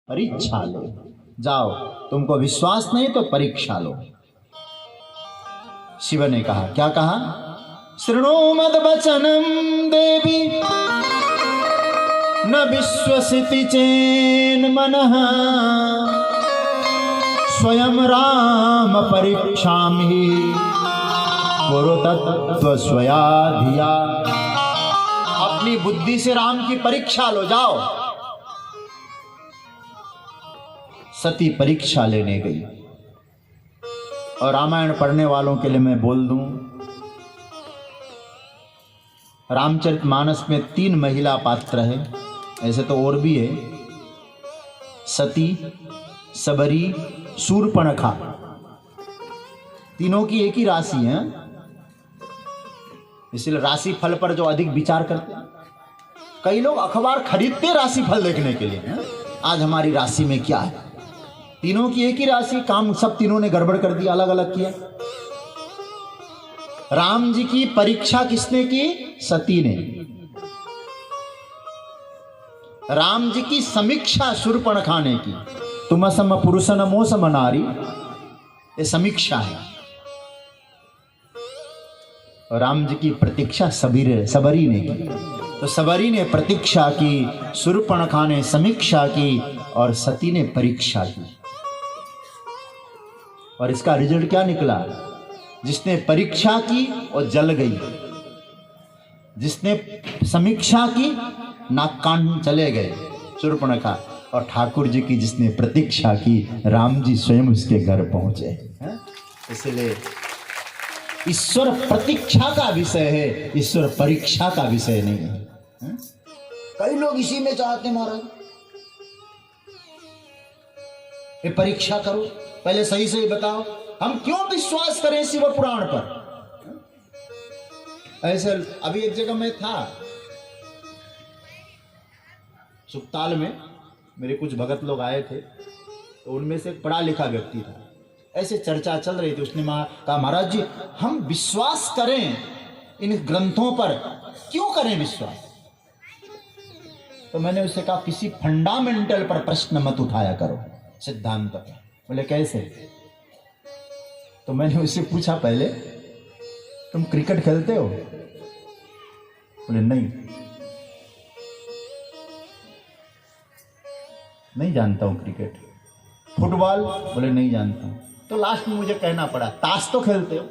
परीक्षा लो। जाओ, तुमको विश्वास नहीं तो परीक्षा लो। शिव ने कहा, क्या कहा? शृणु मद वचनम देवी न विश्वसिति चेन मनः स्वयं राम परीक्षामि कुरु तत्व स्वया धिया। अपनी बुद्धि से राम की परीक्षा लो। जाओ। सती परीक्षा लेने गई। और रामायण पढ़ने वालों के लिए मैं बोल दूं, रामचरितमानस में 3 महिला पात्र हैं, ऐसे तो और भी है। सती, सबरी, शूर्पणखा, तीनों की एक ही राशि है। इसलिए राशि फल पर जो अधिक विचार करते हैं, कई लोग अखबार खरीदते राशि फल देखने के लिए हैं। आज हमारी राशि में क्या है? तीनों की एक ही राशि, काम सब तीनों ने गड़बड़ कर दिया, अलग अलग किया। राम जी की परीक्षा किसने की? सती ने। राम जी की समीक्षा शूर्पणखा ने की। तुम सम पुरुष न मोसम नारी, ये समीक्षा है। और राम जी की प्रतीक्षा सबरी ने की। तो सबरी ने प्रतीक्षा की, शूर्पणखा ने समीक्षा की और सती ने परीक्षा की। और इसका रिजल्ट क्या निकला? जिसने परीक्षा की और जल गई, जिसने समीक्षा की नाक कान चले गए शूर्पणखा, और ठाकुर जी की जिसने प्रतीक्षा की, राम जी स्वयं उसके घर पहुंचे। इसलिए ईश्वर प्रतीक्षा का विषय है, ईश्वर परीक्षा का विषय नहीं है। कई लोग इसी में चाहते महाराज, ये परीक्षा करो, पहले सही सही बताओ, हम क्यों विश्वास करें शिव पुराण पर? ऐसे अभी एक जगह में था, सुखताल में, मेरे कुछ भगत लोग आए थे, तो उनमें से एक पढ़ा लिखा व्यक्ति था। ऐसे चर्चा चल रही थी, उसने कहा, महाराज जी हम विश्वास करें इन ग्रंथों पर, क्यों करें विश्वास? तो मैंने उससे कहा, किसी फंडामेंटल पर प्रश्न मत उठाया करो, सिद्धांत पर। बोले कैसे? तो मैंने उससे पूछा, पहले तुम क्रिकेट खेलते हो? बोले नहीं जानता हूं क्रिकेट। फुटबॉल? बोले नहीं जानता हूं। तो लास्ट में मुझे कहना पड़ा, ताश तो खेलते हो?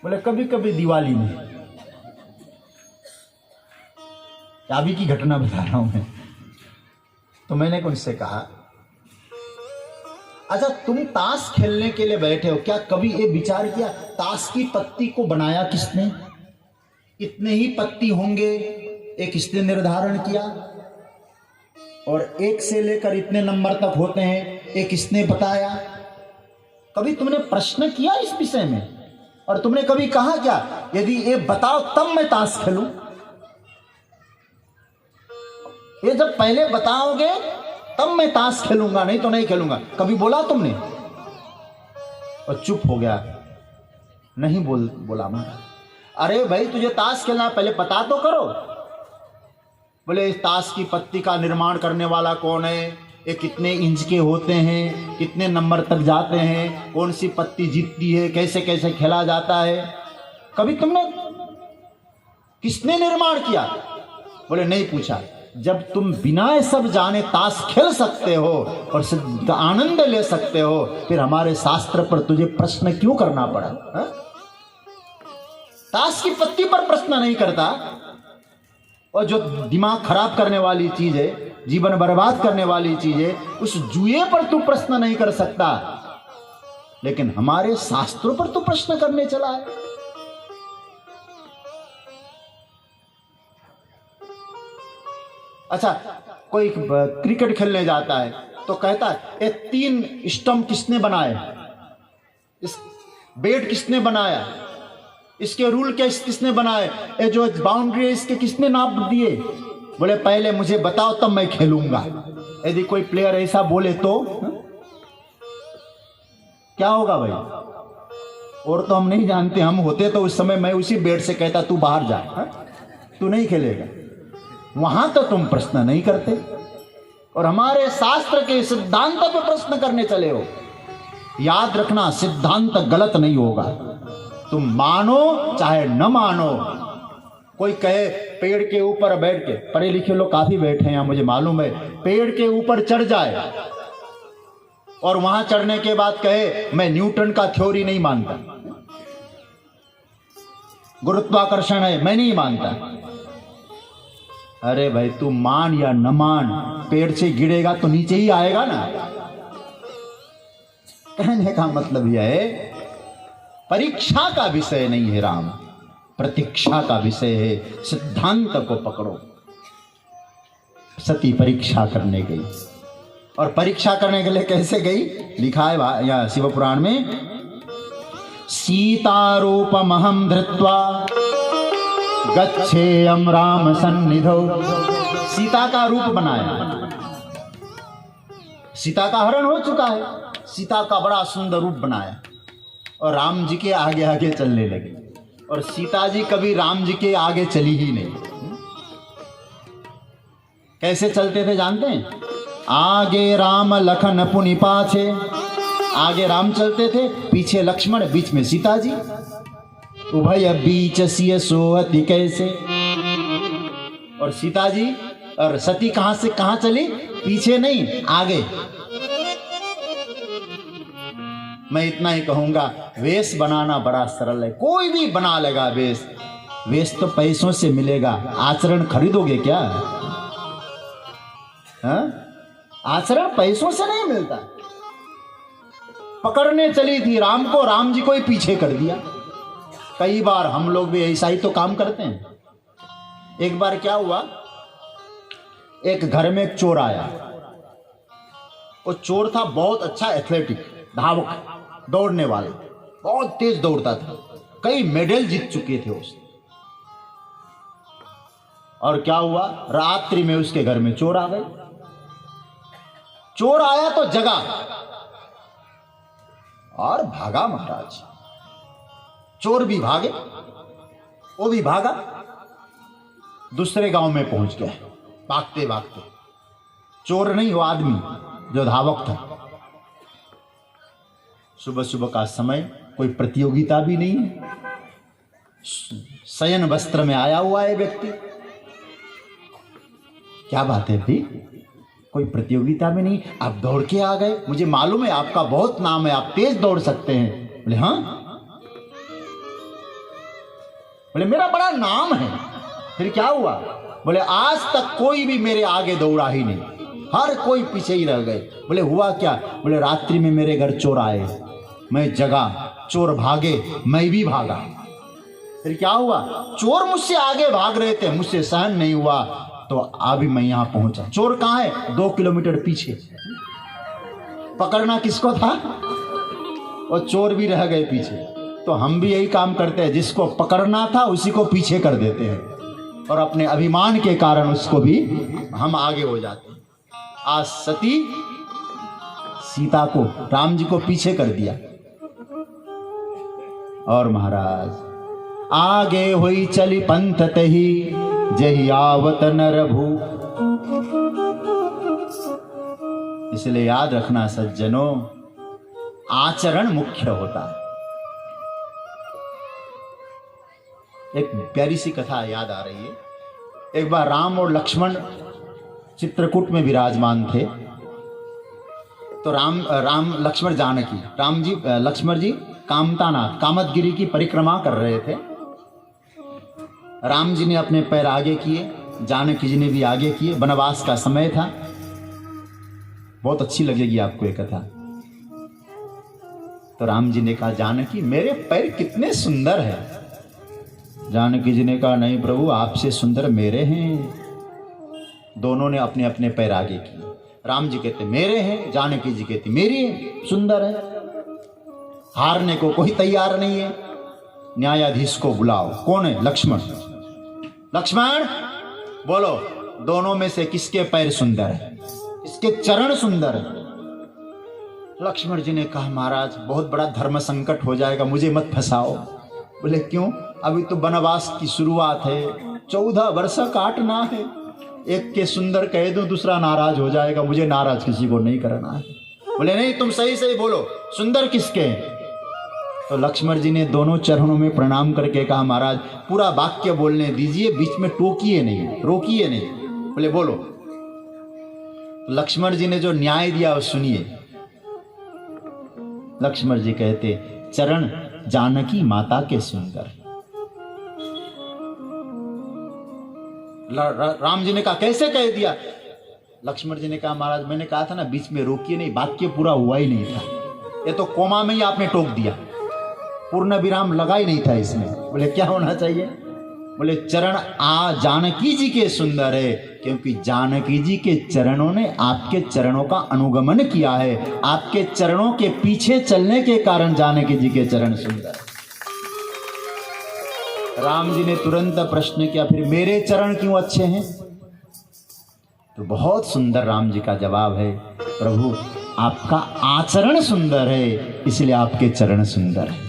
बोले कभी कभी दिवाली में। अभी की घटना बता रहा हूं मैं। तो मैंने उनसे कहा, अच्छा तुम ताश खेलने के लिए बैठे हो, क्या कभी ये विचार किया ताश की पत्ती को बनाया किसने? इतने ही पत्ती होंगे, एक किसने निर्धारण किया? और 1 से लेकर इतने नंबर तक होते हैं, एक किसने बताया? कभी तुमने प्रश्न किया इस विषय में? और तुमने कभी कहा क्या, यदि ये बताओ तब मैं ताश खेलूं? ये जब पहले बताओगे तब मैं ताश खेलूंगा, नहीं तो नहीं खेलूंगा, कभी बोला तुमने? और चुप हो गया, नहीं बोला महाराज। अरे भाई तुझे ताश खेलना पहले पता तो करो। बोले इस ताश की पत्ती का निर्माण करने वाला कौन है, ये कितने इंच के होते हैं, कितने नंबर तक जाते हैं, कौन सी पत्ती जीतती है, कैसे कैसे खेला जाता है, कभी तुमने किसने निर्माण किया? बोले नहीं पूछा। जब तुम बिना सब जाने ताश खेल सकते हो और आनंद ले सकते हो, फिर हमारे शास्त्र पर तुझे प्रश्न क्यों करना पड़ा? ताश की पत्ती पर प्रश्न नहीं करता। और जो दिमाग खराब करने वाली चीज है, जीवन बर्बाद करने वाली चीज है, उस जुए पर तू प्रश्न नहीं कर सकता, लेकिन हमारे शास्त्रों पर तू प्रश्न करने चला है। अच्छा, कोई क्रिकेट खेलने जाता है तो कहता है, ये 3 स्टंप किसने बनाए, इस बैट किसने बनाया, इसके रूल किसने बनाए, ये जो बाउंड्री है इसके किसने नाप दिए? बोले पहले मुझे बताओ तब मैं खेलूंगा। यदि कोई प्लेयर ऐसा बोले तो क्या होगा भाई? और तो हम नहीं जानते, हम होते तो उस समय मैं उसी बैट से कहता तू बाहर जा, तू नहीं खेलेगा। वहां तो तुम प्रश्न नहीं करते, और हमारे शास्त्र के सिद्धांत पे प्रश्न करने चले हो। याद रखना, सिद्धांत गलत नहीं होगा, तुम मानो चाहे न मानो। कोई कहे पेड़ के ऊपर बैठ के, पढ़े लिखे लोग काफी बैठे हैं यहाँ मुझे मालूम है, पेड़ के ऊपर चढ़ जाए और वहां चढ़ने के बाद कहे मैं न्यूटन का थ्योरी नहीं मानता, गुरुत्वाकर्षण है मैं नहीं मानता। अरे भाई तू मान या न मान, पेड़ से गिरेगा तो नीचे ही आएगा ना। कहने का मतलब यह है, परीक्षा का विषय नहीं है राम, प्रतीक्षा का विषय है। सिद्धांत को पकड़ो। सती परीक्षा करने गई, और परीक्षा करने के लिए कैसे गई लिखा है या शिव पुराण में, सीता रूपमहं धृत्वा गच्छेयम राम सन्निधौ। सीता का रूप बनाया, सीता का हरण हो चुका है, सीता का बड़ा सुंदर रूप बनाया और राम जी के आगे आगे चलने लगे। और सीता जी कभी राम जी के आगे चली ही नहीं। कैसे चलते थे जानते हैं? आगे राम लखन पुनि पाछे, आगे राम चलते थे, पीछे लक्ष्मण, बीच में सीता जी। उभय बीच सिय सोहति कैसे। और सीता जी और सती कहां से कहां चली? पीछे नहीं, आगे। मैं इतना ही कहूंगा, वेश बनाना बड़ा सरल है, कोई भी बना लेगा वेश। वेश तो पैसों से मिलेगा, आचरण खरीदोगे क्या? आचरण पैसों से नहीं मिलता। पकड़ने चली थी राम को, राम जी को ही पीछे कर दिया। कई बार हम लोग भी ऐसा ही तो काम करते हैं। एक बार क्या हुआ, एक घर में एक चोर आया। वो चोर था बहुत अच्छा एथलेटिक, धावक, दौड़ने वाला, बहुत तेज दौड़ता था, कई मेडल जीत चुके थे उसने। और क्या हुआ, रात्रि में उसके घर में चोर आ गए। चोर आया तो जगा और भागा महाराज। चोर भी भागे, वो भी भागा, दूसरे गांव में पहुंच गया भागते भागते। चोर नहीं, वो आदमी जो धावक था। सुबह सुबह का समय, कोई प्रतियोगिता भी नहीं है, शयन वस्त्र में आया हुआ है व्यक्ति। क्या बात है भाई, कोई प्रतियोगिता भी नहीं, आप दौड़ के आ गए। मुझे मालूम है आपका बहुत नाम है, आप तेज दौड़ सकते हैं। बोले हाँ। बोले मेरा बड़ा नाम है। फिर क्या हुआ? बोले आज तक कोई भी मेरे आगे दौड़ा ही नहीं, हर कोई पीछे ही रह गए। बोले हुआ क्या? बोले रात्रि में मेरे घर चोर आए, मैं जगा, चोर भागे, मैं भी भागा। फिर क्या हुआ? चोर मुझसे आगे भाग रहे थे, मुझसे सहन नहीं हुआ तो अभी मैं यहां पहुंचा। चोर कहां है? 2 किलोमीटर पीछे। पकड़ना किसको था? और चोर भी रह गए पीछे। तो हम भी यही काम करते हैं, जिसको पकड़ना था उसी को पीछे कर देते हैं, और अपने अभिमान के कारण उसको भी हम आगे हो जाते हैं। आज सती सीता को, राम जी को पीछे कर दिया। और महाराज आगे हुई चली पंथ तही, जही आवत नरभू। इसलिए याद रखना सज्जनों, आचरण मुख्य होता है। एक प्यारी सी कथा याद आ रही है। एक बार राम और लक्ष्मण चित्रकूट में विराजमान थे। तो राम लक्ष्मण जानकी, राम जी लक्ष्मण जी कामतानाथ, कामतगिरी की परिक्रमा कर रहे थे। राम जी ने अपने पैर आगे किए, जानकी जी ने भी आगे किए। वनवास का समय था। बहुत अच्छी लगेगी आपको ये कथा। तो राम जी ने कहा, जानकी मेरे पैर कितने सुंदर हैं। जानकी जी ने कहा, नहीं प्रभु, आपसे सुंदर मेरे हैं। दोनों ने अपने अपने पैर आगे किए। राम जी कहते मेरे हैं, जानकी जी कहती मेरी है, सुंदर है। हारने को कोई तैयार नहीं है। न्यायाधीश को बुलाओ। कौन है? लक्ष्मण। लक्ष्मण बोलो, दोनों में से किसके पैर सुंदर है, किसके चरण सुंदर है? लक्ष्मण जी ने कहा, महाराज बहुत बड़ा धर्म संकट हो जाएगा, मुझे मत फंसाओ। बोले क्यों? अभी तो वनवास की शुरुआत है, 14 वर्ष काटना है, एक के सुंदर कह दूं दूसरा नाराज हो जाएगा, मुझे नाराज किसी को नहीं करना है। बोले नहीं, तुम सही सही बोलो, सुंदर किसके हैं? तो लक्ष्मण जी ने दोनों चरणों में प्रणाम करके कहा, महाराज पूरा वाक्य बोलने दीजिए, बीच में टोकिए नहीं, रोकिए नहीं। बोले बोलो। तो लक्ष्मण जी ने जो न्याय दिया वो सुनिए। लक्ष्मण जी कहते, चरण जानकी माता के सुंदर। राम जी ने कहा कैसे कह दिया? लक्ष्मण जी ने कहा, महाराज मैंने कहा था ना बीच में रोकिए नहीं, वाक्य पूरा हुआ ही नहीं था, ये तो कोमा में ही आपने टोक दिया, पूर्ण विराम लगा ही नहीं था इसमें। बोले क्या होना चाहिए? बोले चरण जानकी जी के सुंदर है, क्योंकि जानकी जी के चरणों ने आपके चरणों का अनुगमन किया है, आपके चरणों के पीछे चलने के कारण जानकी जी के चरण सुंदर। राम जी ने तुरंत प्रश्न किया, फिर मेरे चरण क्यों अच्छे हैं? तो बहुत सुंदर राम जी का जवाब है, प्रभु आपका आचरण सुंदर है इसलिए आपके चरण सुंदर है।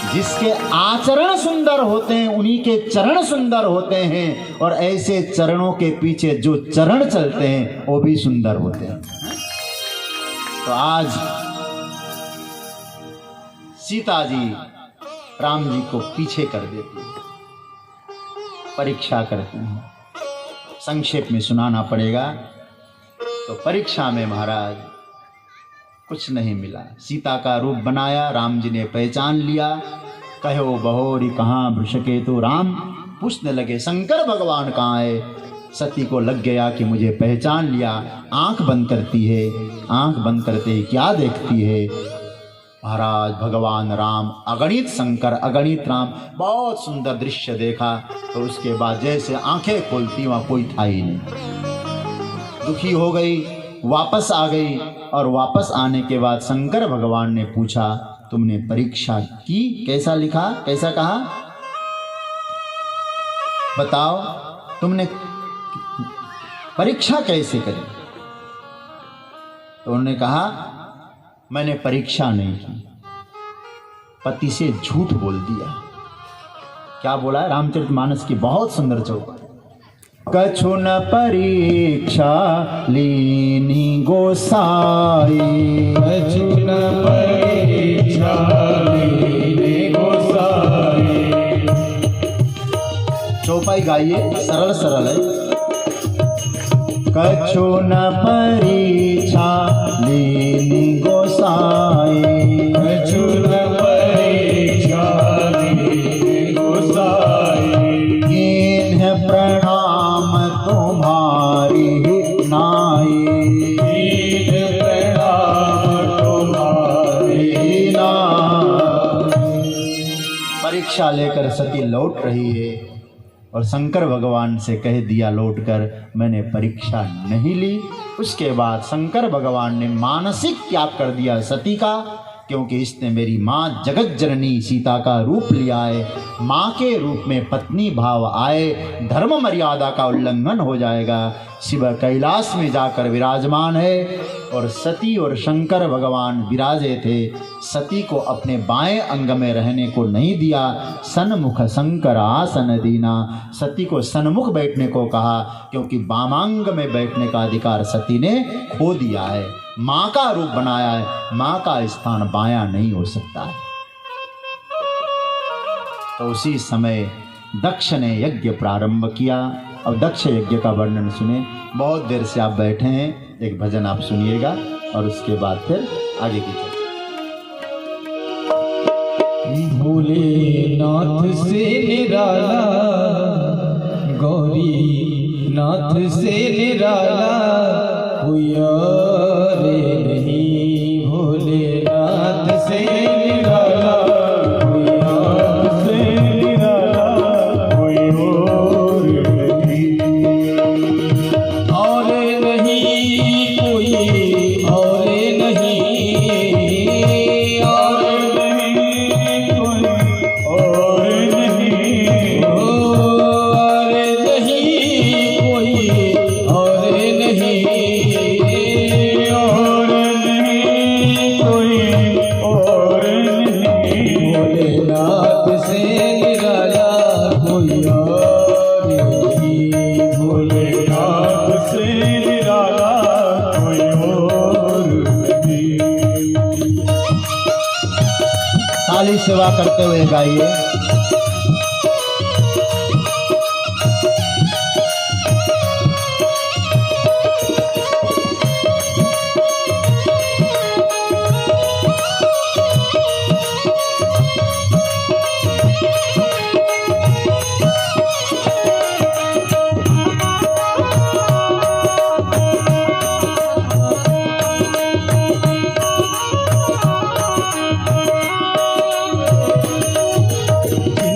जिसके आचरण सुंदर होते हैं उन्हीं के चरण सुंदर होते हैं, और ऐसे चरणों के पीछे जो चरण चलते हैं वो भी सुंदर होते हैं। तो आज सीता जी राम जी को पीछे कर देती है, परीक्षा करते हैं। संक्षेप में सुनाना पड़ेगा। तो परीक्षा में महाराज कुछ नहीं मिला, सीता का रूप बनाया, राम जी ने पहचान लिया। कहो बहोरी कहाँ वृषकेतु, राम पूछने लगे शंकर भगवान कहाँ है? सती को लग गया कि मुझे पहचान लिया। आंख बंद करती है, आंख बंद करते ही क्या देखती है? महाराज भगवान राम, अगणित शंकर अगणित राम, बहुत सुंदर दृश्य देखा। तो उसके बाद जैसे आंखें खोलती वहाँ कोई था ही नहीं। दुखी हो गई, वापस आ गई, और वापस आने के बाद शंकर भगवान ने पूछा तुमने परीक्षा की? कैसा लिखा, कैसा कहा? बताओ तुमने परीक्षा कैसे करी? तो उन्होंने कहा मैंने परीक्षा नहीं की, पति से झूठ बोल दिया। क्या बोला है? रामचरितमानस की बहुत सुंदर चौपाई। कछु न परीक्षा लीनी गोसाई, कछु न परीक्षा लीनी गोसाई। चौपाई गाइए, सरल सरल है। कछु न परीक्षा लीनी गोसाई, कछु न परीक्षा लीनी गोसाई। कीन्ह प्रणाम तुम्हारी नाई, कीन्ह प्रणाम तुम्हारी नाई। परीक्षा लेकर सती लौट रही है, और शंकर भगवान से कह दिया लौटकर मैंने परीक्षा नहीं ली। उसके बाद शंकर भगवान ने मानसिक त्याग कर दिया सती का, क्योंकि इसने मेरी माँ जगत जननी सीता का रूप लिया है। माँ के रूप में पत्नी भाव आए, धर्म मर्यादा का उल्लंघन हो जाएगा। शिव कैलाश में जाकर विराजमान है, और सती और शंकर भगवान विराजे थे। सती को अपने बाएं अंग में रहने को नहीं दिया, सन्मुख शंकर आसन दीना, सती को सन्मुख बैठने को कहा, क्योंकि वामांग में बैठने का अधिकार सती ने खो दिया है। माँ का रूप बनाया है, माँ का स्थान बायां नहीं हो सकता है। तो उसी समय दक्ष ने यज्ञ प्रारंभ किया। अब दक्ष यज्ञ का वर्णन सुने। बहुत देर से आप बैठे हैं, एक भजन आप सुनिएगा और उसके बाद फिर आगे की चर्चा। भोलेनाथ से निराला, गौरी नाथ से निराला, कोई और नहीं। भोलेनाथ से निराला, कोई और से निराला, कोई और नहीं। और नहीं कोई और नहीं, और नहीं कोई और नहीं, और नहीं कोई और नहीं। सेवा करते हुए गाइए।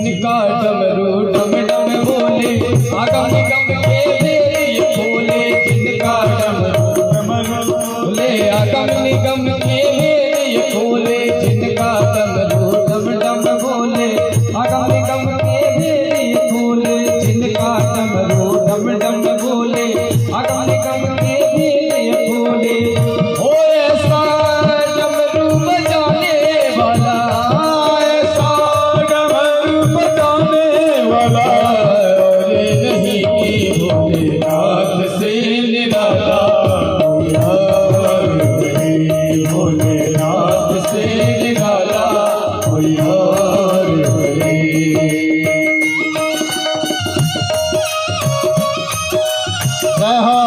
जिनका डमरू डम डम बोले आगम निगम के भेद खोले, जिनका डमरू बोले आगम निगम के भेद खोले, जिनका डमरू डम डम बोले आगम निगम के भेद खोले, जिनका डमरू डम डम बोले आगम निगम के भेद खोले। ओ ऐसा डमरू बजाने वाला, ऐसा डमरू बजाने वाला और नहीं भोलेनाथ से निराला, यार नहीं भोलेनाथ से निराला, यार नहीं। जय हो।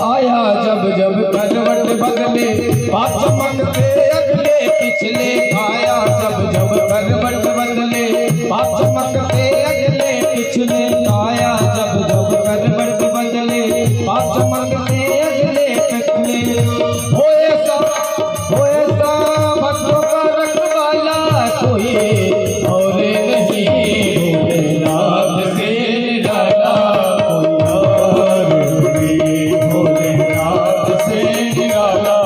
आया जब जब करवट बदले बात चमकते अगले पिछले, आया जब जब करवट बदले बात चमकते अगले पिछले, आया जब जब करवट बदले बात चमकते अगले पिछले। हो ऐसा भक्तों का रखवाला कोई और नहीं भोलेनाथ से निराला, भोलेनाथ से निराला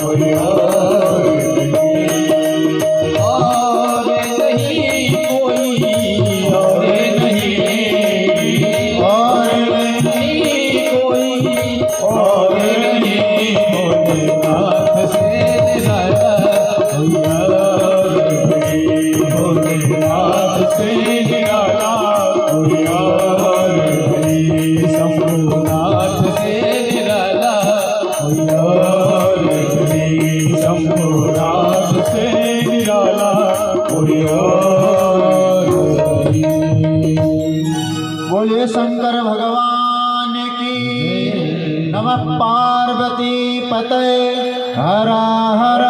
कोई और नहीं, और नहीं कोई और नहीं, और नहीं कोई और नहीं भोलेनाथ से निराला कोई और नहीं, भोलेनाथ से निराला कोई और नहीं, शंभुनाथ से निराला कोई और नहीं, शंभुनाथ से निराला कोई और नहीं। बोलिए शंकर भगवान की। नमः पार्वती पतये हर हर